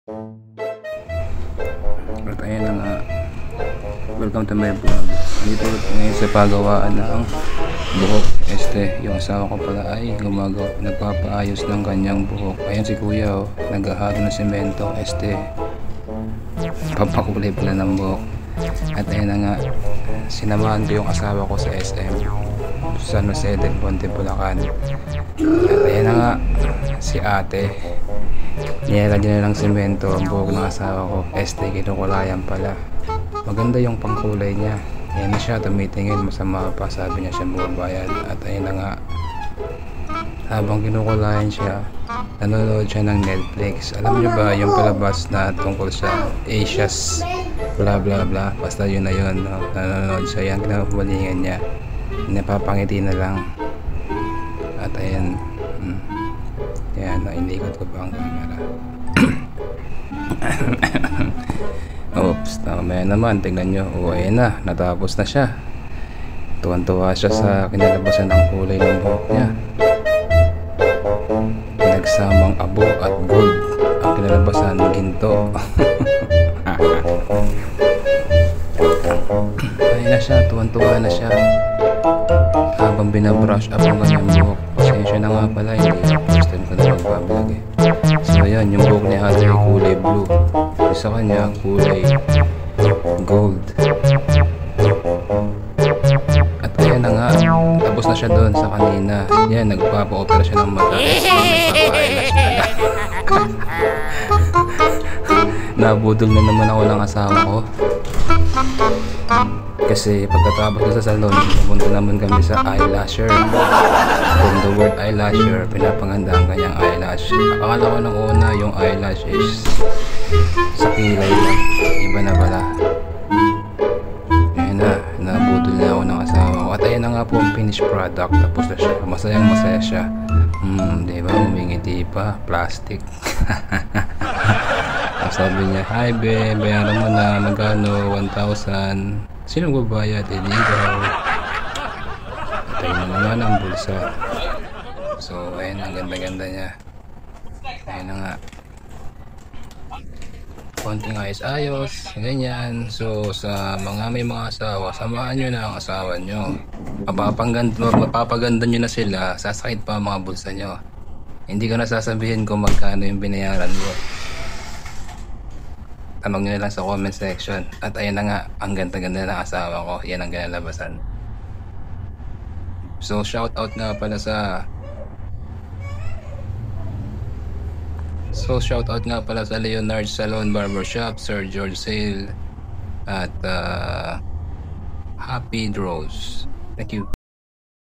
At ayan na nga, welcome to my vlog. Dito ngayon sa pagawaan ng buhok. Yung asawa ko pala ay nagpapaayos ng kanyang buhok. Ayan si kuya, oh, naghahalo ng semento. Papakulay pala ng buhok. At ayan na nga, sinamahan ko yung asawa ko sa SM San Jose del Monte, Bulacan. At ayan na nga, si ate, nilagyan na ng semento ang buhok ng asawa ko. Kinukulayan pala. Maganda yung pangkulay niya. Ayan na siya, tumitingin, masama pa, sabi niya siya bumabayad. At ayun na nga, habang kinukulayan siya, nanonood siya ng Netflix. Alam niyo ba yung palabas na tungkol sa Asia's bla bla bla, basta yun na yun, no? Nanonood siya, yan, kinabalingan niya, napapangiti na lang. At ayan, yan, nainikot ko pa ang camera. Oops, mamaya naman, tingnan nyo. Ayan na, natapos na siya. Tuwan-tuwa siya sa kinalabasan ng kulay ng buhok niya. Pinagsamang abo at gold ang kinalabasan ng ginto. Ayan na siya, tuwan-tuwa na siya. Habang binabrush up ang kanyang buhok. Pasensya na nga pala, first time ko na magbablog eh. So ayan, yung buhok ni ate ay kulay blue. Sa kanya kulay gold. At ayan na nga, tapos na siya doon sa kanina. Yan, nagpapa-opera siya ng mata. Nagpapa-eyelash pala. Nabudol na naman ako ng asawa ko. Kasi pagkatapos ko sa salon, pumunta naman kami sa eyelasher. From the word eyelasher, pinapanganda ang kanyang eyelash. Akala ko nung una yung eyelash is sa kilay lang, iba na pala. Ayan na, nabudol na ako ng asawa ko. At ayan na nga po ang finished product. Tapos na siya, masayang masaya siya. Diba, umingiti pa, plastic. Sabi niya, hi be, bayaran mo na, magkano, 1,000. Sino magbabayad? Ikaw. At ayun na naman ang bulsa. So ayun, ang ganda-ganda niya. Ayun na nga, konting ayos, ganyan. So sa may mga asawa, samahan nyo na ang asawa nyo. Mapapaganda nyo na sila, sasakit pa ang mga bulsa nyo. Hindi ko na sasabihin kung magkano yung binayaran mo. Tanong nyo na lang sa comment section. At ayun na nga, ang ganda-ganda ng asawa ko. Yan ang kinalabasan. So shout out nga pala sa Leonard Salon Barbershop, Sir George Sale at Happy Draws. Thank you.